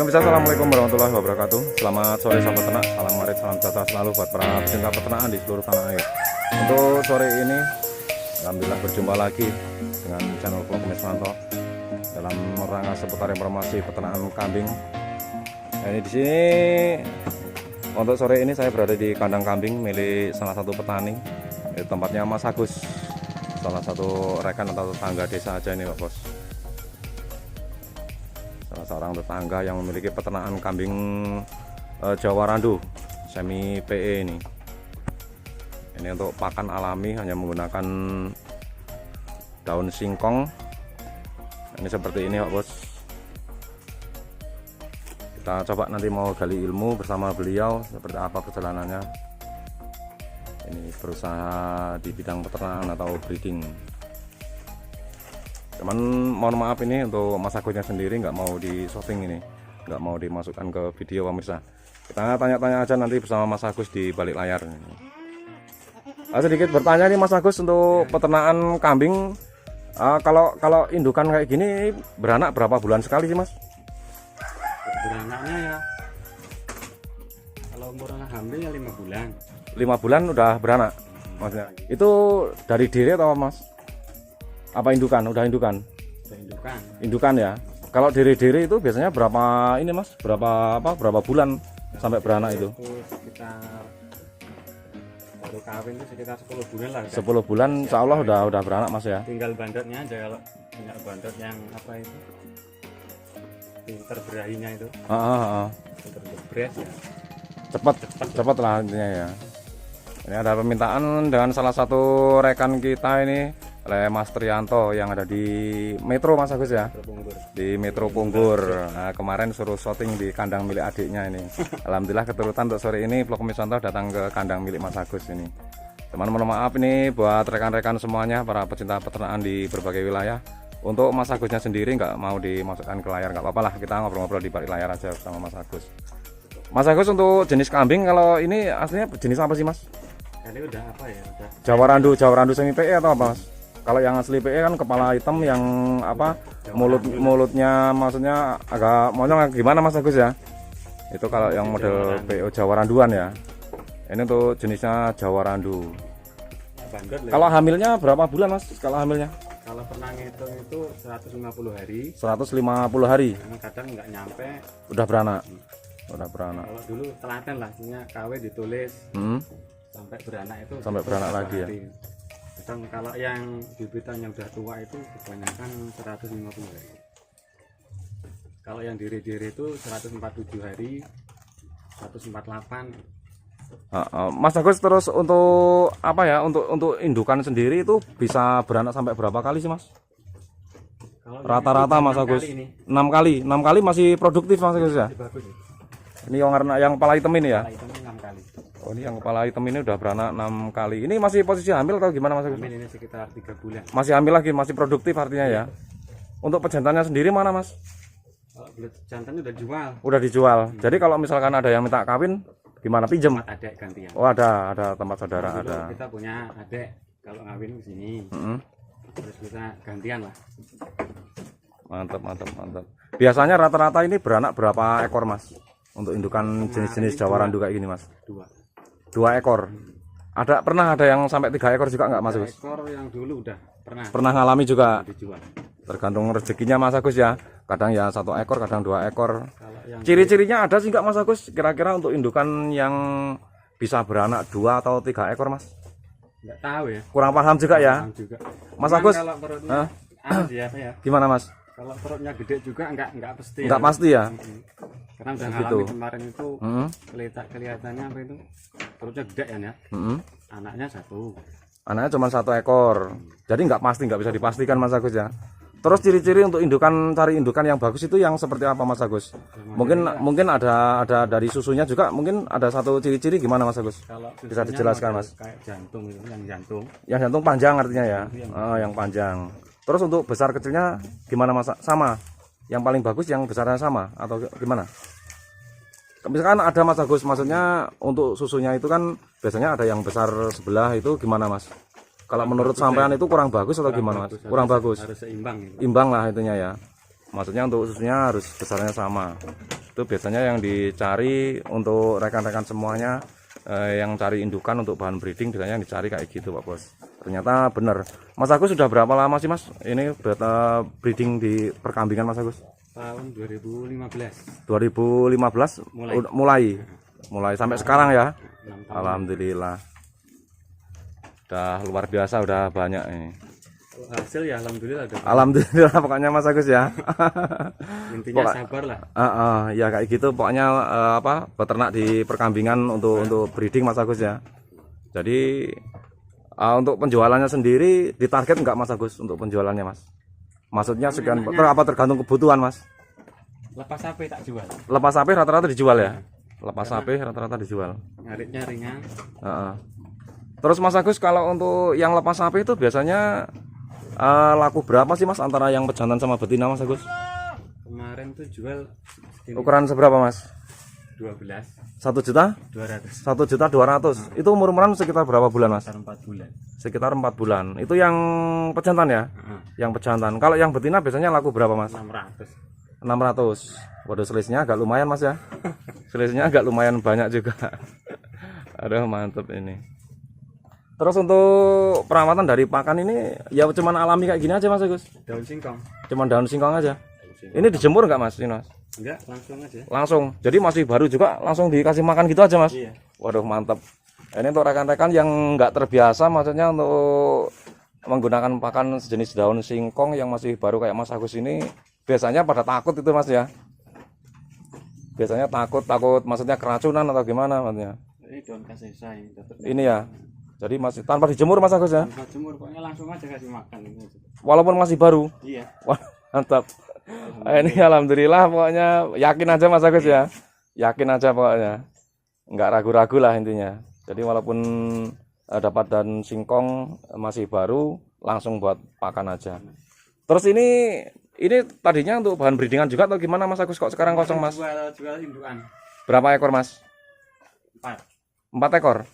pemirsa, assalamualaikum warahmatullahi wabarakatuh. Selamat sore sahabat ternak, salam marit, salam sejahtera selalu buat para pecinta peternakan di seluruh tanah air. Untuk sore ini, alhamdulillah berjumpa lagi dengan channel vlog Miswanto dalam rangka seputar informasi peternakan kambing. Nah, ini di sini untuk sore ini saya berada di kandang kambing milik salah satu petani. Di tempatnya Mas Agus, salah satu rekan atau tetangga desa aja ini, Pak Bos. Salah seorang tetangga yang memiliki peternakan kambing Jawa Randu semi PE ini. Ini untuk pakan alami hanya menggunakan daun singkong. Ini seperti ini, Pak Bos. Kita coba nanti mau gali ilmu bersama beliau seperti apa perjalanannya. Ini berusaha di bidang peternakan atau breeding. Cuman mohon maaf ini untuk Mas Agusnya sendiri nggak mau di shooting ini, nggak mau dimasukkan ke video pemirsa. Kita tanya-tanya aja nanti bersama Mas Agus di balik layar. Sedikit bertanya nih Mas Agus, untuk peternakan kambing, kalau indukan kayak gini beranak berapa bulan sekali sih Mas? Beranaknya ya, kalau umurnya hamil ya 5 bulan. 5 bulan udah beranak maksudnya. Itu dari diri atau Mas? Apa indukan? Udah indukan? Indukan ya. Kalau diri-diri itu biasanya berapa ini Mas? Berapa bulan sampai beranak itu? Sekitar baru kawin itu sekitar 10 bulan lah. 10 bulan insya Allah udah beranak Mas ya. Tinggal bandotnya aja, kalau punya bandot yang apa itu? Pinter berahinya itu. Pinter berbres ya. Cepat lah intinya ya. Ini ada permintaan dengan salah satu rekan kita ini, oleh Mas Trianto yang ada di Metro Mas Agus ya, di Metro Punggur. Nah, kemarin suruh syuting di kandang milik adiknya ini. Alhamdulillah keturutan untuk sore ini vlog Miswanto datang ke kandang milik Mas Agus ini. Teman mohon maaf ini buat rekan-rekan semuanya, para pecinta peternakan di berbagai wilayah. Untuk Mas Agusnya sendiri nggak mau dimasukkan ke layar, nggak apa-apa lah, kita ngobrol-ngobrol di balik layar aja sama Mas Agus. Mas Agus, untuk jenis kambing kalau ini aslinya jenis apa sih Mas? Ini udah apa ya? Udah Jawa Randu semi PE atau apa Mas? Kalau yang asli PE kan kepala hitam yang apa, mulutnya maksudnya agak monyong gimana Mas Agus ya? Itu kalau yang model PO Jawa Randuan ya. Ini untuk jenisnya Jawa Randu. Kalau hamilnya berapa bulan Mas? Kalau hamilnya? Kalau pernah ngitung itu 150 hari. 150 hari. Kadang nggak nyampe. Udah beranak. Udah beranak. Kalau dulu telaten lah, punya KW ditulis. Sampai beranak itu. Sampai beranak lagi ya. Dan kalau yang bibitannya udah tua itu kebanyakan 150 hari. Kalau yang diri-diri itu 147 hari, 148. Mas Agus, terus untuk apa ya, untuk indukan sendiri itu bisa beranak sampai berapa kali sih Mas? Rata-rata Mas Agus 6 kali masih produktif Mas Agus ya? Ini yang kepala hitam ini ya? Oh, ini yang kepala hitam ini udah beranak 6 kali. Ini masih posisi hamil atau gimana Mas Agus? Hamil ini sekitar 3 bulan. Masih hamil lagi, masih produktif artinya ya. Untuk pejantannya sendiri mana Mas? Kalau jantannya udah dijual. Udah dijual. Jadi kalau misalkan ada yang minta kawin, gimana, pinjem? Adek gantian. Oh, ada tempat saudara Dulu ada. kita punya adek, kalau ngawin ke sini. Terus kita gantian lah. Mantap. Biasanya rata-rata ini beranak berapa ekor Mas? Untuk indukan jenis-jenis Jawa Randu kayak gini Mas? 2 ekor. Pernah ada yang sampai 3 ekor juga nggak Mas Agus? 3 ekor yang dulu udah Pernah ngalami juga. dijual. Tergantung rezekinya Mas Agus ya. Kadang ya 1 ekor, kadang 2 ekor. Ciri-cirinya ada sih nggak Mas Agus? Kira-kira untuk indukan yang bisa beranak 2 atau 3 ekor Mas? Nggak tahu ya. Kurang paham juga ya. Mas Agus, kalau perutnya ya. Gimana Mas? Kalau perutnya gede juga nggak pasti. Nggak pasti ya. Karena udah Gitu. ngalami kemarin itu kelihatannya apa itu, perutnya gede ya. Anaknya 1. Anaknya cuma 1 ekor. Jadi nggak bisa dipastikan Mas Agus ya. Terus ciri-ciri untuk cari indukan yang bagus itu yang seperti apa Mas Agus? Mungkin ada dari susunya juga, mungkin ada satu ciri-ciri gimana Mas Agus? Kalau Bisa dijelaskan Mas? Kayak jantung itu, yang jantung. Yang jantung panjang artinya ya. Yang panjang. Terus untuk besar kecilnya gimana Mas? Sama? Yang paling bagus yang besarnya sama atau gimana? Misalkan ada Mas Agus, maksudnya untuk susunya itu kan biasanya ada yang besar sebelah, itu gimana Mas? Kalau menurut sampean itu kurang bagus atau gimana Mas? Kurang bagus. Harus seimbang. Imbang lah itunya ya. Maksudnya untuk susunya harus besarnya sama. Itu biasanya yang dicari untuk rekan-rekan semuanya, yang cari indukan untuk bahan breeding biasanya yang dicari kayak gitu Pak Bos. Ternyata benar. Mas Agus sudah berapa lama sih Mas ini breeding di perkambingan Mas Agus? Tahun 2015 mulai sampai sekarang ya. 6 tahun. Alhamdulillah. Udah luar biasa, udah banyak ini. Hasil ya alhamdulillah ada. Alhamdulillah pokoknya Mas Agus ya. Intinya sabar lah. Ya kayak gitu pokoknya, peternak di perkambingan untuk breeding Mas Agus ya. Jadi untuk penjualannya sendiri ditarget enggak Mas Agus untuk penjualannya Mas? Maksudnya sekian apa tergantung kebutuhan Mas? Lepas HP tak jual. Lepas HP rata-rata dijual ya? Lepas HP rata-rata dijual. Nyarinya ringan. Terus Mas Agus kalau untuk yang lepas HP itu biasanya laku berapa sih Mas antara yang pejantan sama betina Mas Agus? Kemarin tuh jual segini, Ukuran seberapa Mas? 12 1.200.000. 200 1.200.000. Itu umur-umuran sekitar berapa bulan Mas? sekitar 4 bulan. Sekitar 4 bulan. Itu yang pejantan ya? Yang pejantan. Kalau yang betina biasanya laku berapa Mas? 600. 600. Waduh, selisihnya agak lumayan Mas ya. Selisihnya agak lumayan banyak juga. Aduh, mantep ini. Terus untuk perawatan dari pakan ini ya cuman alami kayak gini aja Mas Agus? Daun singkong. Cuman daun singkong aja. Ini dijemur nggak Mas? Ini Mas? Enggak, langsung aja. Langsung. Jadi masih baru juga langsung dikasih makan gitu aja Mas? Iya. Waduh, mantap. Ini untuk rekan-rekan yang nggak terbiasa, maksudnya untuk menggunakan pakan sejenis daun singkong yang masih baru kayak Mas Agus ini, biasanya pada takut itu Mas ya? Biasanya takut maksudnya keracunan atau gimana maksudnya? Ini daun kasesa ini. Ini ya. Jadi masih tanpa dijemur Mas Agus ya? Tanpa jemur, pokoknya langsung aja kasih makan ini. Walaupun masih baru. Iya. Wah, mantap. Ini alhamdulillah, pokoknya yakin aja Mas Agus ya. Yakin aja pokoknya. Enggak ragu-ragu lah intinya. Jadi walaupun dapat daun singkong masih baru, langsung buat pakan aja. Terus ini tadinya untuk bahan breedingan juga atau gimana Mas Agus, kok sekarang kosong Mas? Jual indukan. Berapa ekor Mas? 4. 4 ekor?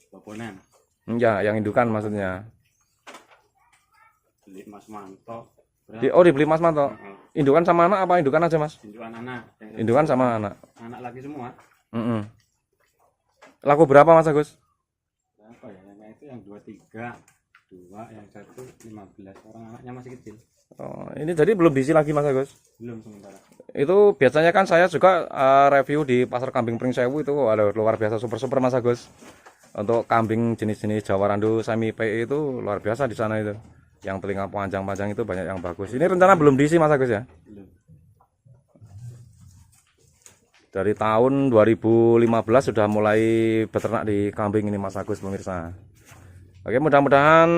Babonan. Ya, yang indukan maksudnya. Beli Mas Manto. Dibeli Mas Manto. Indukan sama anak apa indukan aja Mas? Indukan anak. Indukan sama anak. Anak lagi semua. Laku berapa Mas Agus? Berapa ya? Yang itu yang 23, 2, yang 1 15. Orang anaknya masih kecil. Oh, ini jadi belum diisi lagi Mas Agus? Belum sementara. Itu biasanya kan saya juga review di pasar kambing Pringsewu itu luar biasa super Mas Agus. Untuk kambing jenis-jenis Jawa Randu Semi PE itu luar biasa di sana itu. Yang telinga panjang-panjang itu banyak yang bagus. Ini rencana belum diisi Mas Agus ya? Belum. Dari tahun 2015 sudah mulai beternak di kambing ini Mas Agus pemirsa. Oke, mudah-mudahan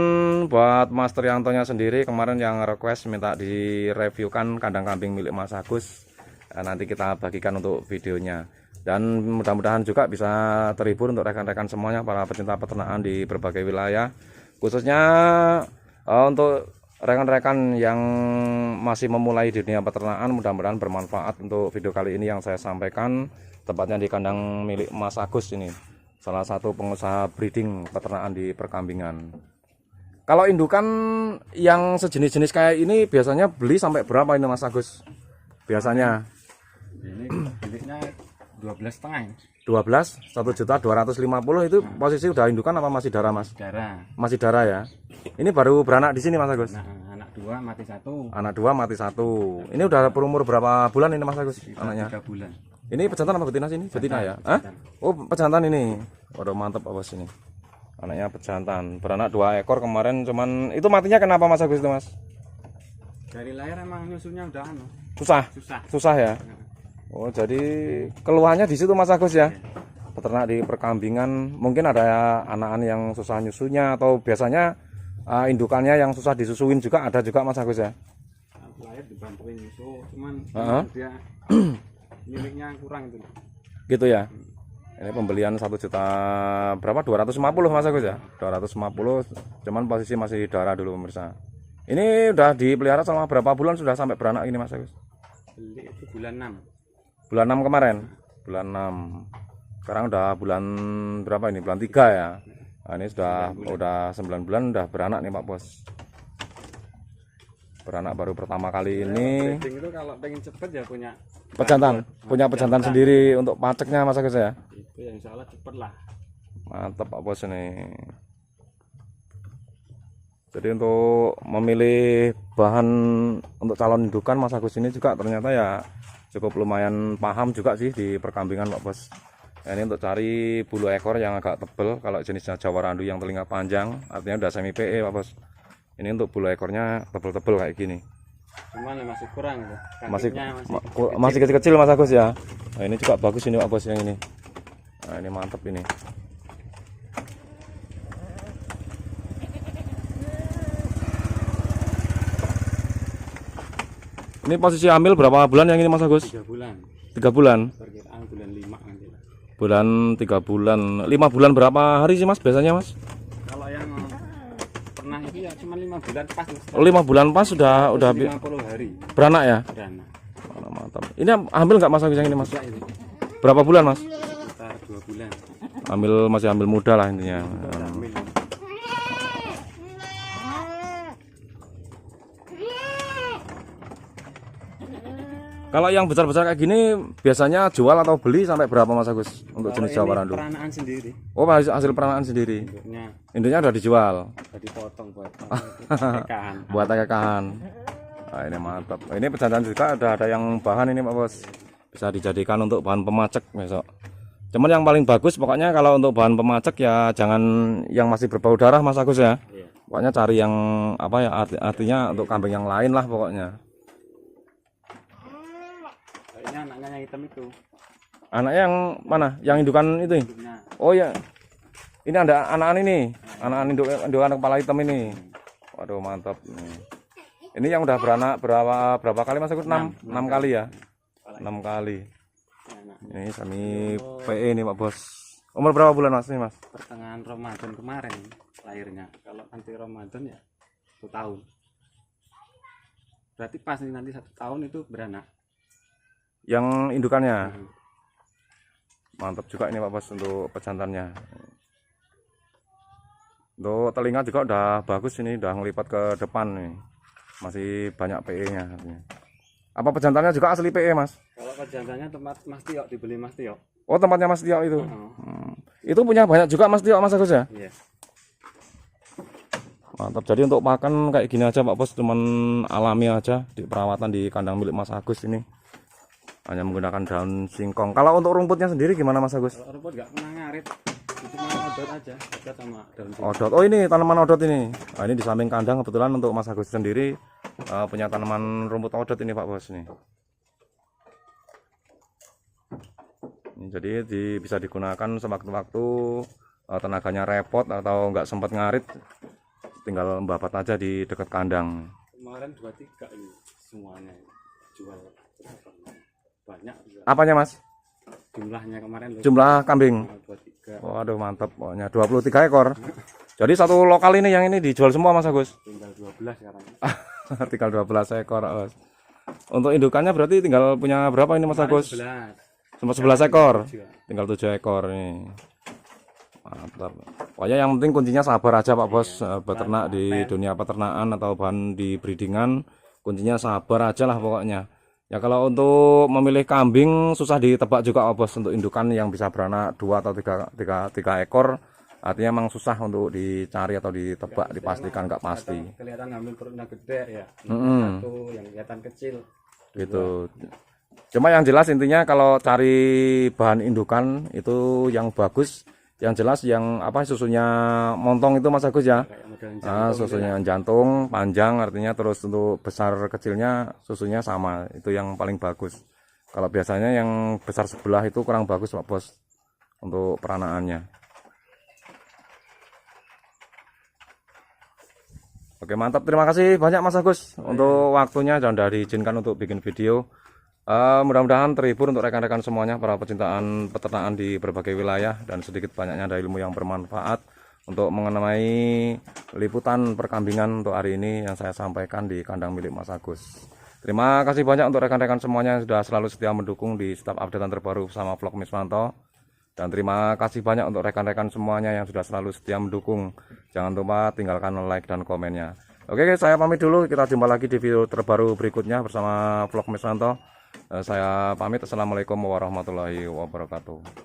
buat Mas Triantonya sendiri kemarin yang request minta direviewkan kandang kambing milik Mas Agus, nanti kita bagikan untuk videonya. Dan mudah-mudahan juga bisa terhibur untuk rekan-rekan semuanya, para pecinta peternakan di berbagai wilayah, khususnya untuk rekan-rekan yang masih memulai di dunia peternakan. Mudah-mudahan bermanfaat untuk video kali ini yang saya sampaikan, tepatnya di kandang milik Mas Agus ini, salah satu pengusaha breeding peternakan di perkambingan. Kalau indukan yang sejenis-jenis kayak ini biasanya beli sampai berapa ini Mas Agus? Biasanya Ini biliknya 12,5 ini. 12, 1.250.000 itu posisi udah indukan apa masih darah Mas? Darah. Masih darah ya. Ini baru beranak di sini Mas Agus. Nah, anak 2 mati 1. Anak 2 mati 1. Ini udah berumur berapa bulan ini Mas Agus anaknya? 3 bulan. Ini pejantan apa betina sini? Betina ya? Hah? Oh, pejantan ini. Waduh, mantap Bos ini. Anaknya pejantan. Beranak 2 ekor kemarin, cuman itu matinya kenapa Mas Agus itu Mas? Dari lahir emang nyusunya udah Susah. Susah ya. Oh, jadi keluhannya di situ Mas Agus ya. Peternak di perkambingan mungkin ada anak-anak yang susah nyusunya, atau biasanya indukannya yang susah disusuin juga ada juga Mas Agus ya. Lahir dibantuin nyusu, cuman dia miliknya kurang itu. Gitu ya. Ini pembelian 1 juta berapa? 250 Mas Agus ya. 250, cuman posisi masih darah dulu pemirsa. Ini udah dipelihara selama berapa bulan sudah sampai beranak ini Mas Agus? Beli itu bulan 6. Bulan 6 kemarin. Bulan 6. Sekarang udah bulan berapa ini? Bulan 3 ya. Nah, ini udah 9 bulan udah beranak nih Pak Bos. beranak baru pertama kali ini. Breeding itu kalau pengen cepet ya punya Pejantan sendiri untuk paceknya Mas Agus ya. itu yang insya Allah cepet lah. Mantap Pak Bos ini. Jadi untuk memilih bahan untuk calon indukan Mas Agus ini juga ternyata ya cukup lumayan paham juga sih di perkambingan Pak Bos. Nah, ini untuk cari bulu ekor yang agak tebal. Kalau jenisnya Jawa Randu yang telinga panjang artinya udah semi PE Pak Bos. Ini untuk bulu ekornya tebal-tebal kayak gini. Cuman masih kurang gitu. Masih kecil-kecil Mas Agus ya. Nah, ini juga bagus ini Pak Bos yang ini. Nah, ini mantap ini. Ini posisi hamil berapa bulan yang ini Mas Agus? 3 bulan. 3 bulan. Perkiraan bulan 5 nanti lah. Bulan 3 bulan. 5 bulan berapa hari sih Mas biasanya Mas? Kalau yang pernah itu ya cuma 5 bulan pas. 5 bulan pas sudah 50 hari. beranak ya? Beranak. Oh, mantap. Ini hamil nggak Mas Agus yang ini Mas? Ini Berapa bulan Mas? sekitar 2 bulan. Masih hamil muda lah intinya. Hamil. Kalau yang besar-besar kayak gini biasanya jual atau beli sampai berapa Mas Agus untuk jenis Jawa Randu? Peranaan sendiri. Oh, hasil peranaan sendiri. Induknya udah dijual. Udah dipotong buat akekahan. Buat akekahan. Nah, ini mantap. Ini pejantan juga ada yang bahan ini Pak Bos. Bisa dijadikan untuk bahan pemacek besok. Cuman yang paling bagus pokoknya kalau untuk bahan pemacek ya jangan yang masih berbau darah Mas Agus ya. Iya. Pokoknya cari yang apa ya artinya untuk kambing yang lain lah pokoknya. Kayaknya anaknya yang hitam itu. Anaknya yang mana? Yang indukan itu? Nah, Oh ya. Ini ada anakan ini. Anakan indukan kepala hitam ini. Waduh mantap. Ini yang udah beranak berapa kali Mas Agus? 6 kali ya. 6 kali. Ini semi PE nih Pak Bos. Umur berapa bulan Mas ini Mas? pertengahan Ramadan kemarin lahirnya. Kalau nanti Ramadan ya 1 tahun. Berarti pas nanti 1 tahun itu beranak. Yang indukannya. Mantap juga ini Pak Bos untuk pejantannya. Untuk telinga juga udah bagus ini, udah ngelipat ke depan nih. Masih banyak PE-nya. Apa pejantannya juga asli PE Mas? Kalau pejantannya tempat Mas Tio, dibeli Mas Tio. Oh tempatnya Mas Tio itu. Itu punya banyak juga Mas Tio Mas Agus ya? Iya. Mantap. Jadi untuk makan kayak gini aja Pak Bos, cuman alami aja di perawatan di kandang milik Mas Agus ini. Hanya menggunakan daun singkong. Kalau untuk rumputnya sendiri gimana Mas Agus? Kalau rumput nggak pernah ngarit, itu cuma odot aja, odot sama daun singkong. Odot. Oh ini tanaman odot ini. Nah, ini di samping kandang kebetulan untuk Mas Agus sendiri punya tanaman rumput odot ini Pak Bos nih. Ini jadi bisa digunakan sewaktu-waktu tenaganya repot atau nggak sempat ngarit, tinggal membabat aja di dekat kandang. Kemarin 2-3 ini semuanya jual banyak juga. Apanya Mas? Jumlahnya kemarin loh. Jumlah kambing. 23. Waduh mantap, pokoknya 23 ekor. Jadi satu lokal ini yang ini dijual semua Mas Agus. Tinggal 12 sekarang. Tinggal 12 ekor. Untuk indukannya berarti tinggal punya berapa ini Mas Agus? 11. Sempat 11 ekor. Tinggal 7 ekor ini. Mantap. Pokoknya yang penting kuncinya sabar aja Pak Bos. Beternak di dunia peternakan atau bahan di breedingan, kuncinya sabar aja lah pokoknya. Ya kalau untuk memilih kambing susah ditebak juga Pak Bos, untuk indukan yang bisa beranak 2 atau 3 ekor. Artinya memang susah untuk dicari atau ditebak, dipastikan nggak pasti. Kelihatan ngambil perutnya gede ya. Satu yang kelihatan kecil. Gitu. Cuma yang jelas intinya kalau cari bahan indukan itu yang bagus, yang jelas yang apa susunya montong itu Mas Agus ya. Nah, susunya jantung panjang artinya, terus untuk besar kecilnya susunya sama, itu yang paling bagus. Kalau biasanya yang besar sebelah itu kurang bagus Pak Bos untuk peranakannya. Oke mantap, terima kasih banyak Mas Agus untuk waktunya dan sudah diizinkan untuk bikin video. Mudah-mudahan terhibur untuk rekan-rekan semuanya, para pecintaan peternakan di berbagai wilayah, dan sedikit banyaknya ada ilmu yang bermanfaat untuk mengenai liputan perkambingan untuk hari ini yang saya sampaikan di kandang milik Mas Agus. Terima kasih banyak untuk rekan-rekan semuanya yang sudah selalu setia mendukung di setiap updatean terbaru bersama vlog Miswanto. Dan terima kasih banyak untuk rekan-rekan semuanya yang sudah selalu setia mendukung. Jangan lupa tinggalkan like dan komennya. Oke guys, saya pamit dulu. Kita jumpa lagi di video terbaru berikutnya bersama vlog Meswanto. Saya pamit. Assalamualaikum warahmatullahi wabarakatuh.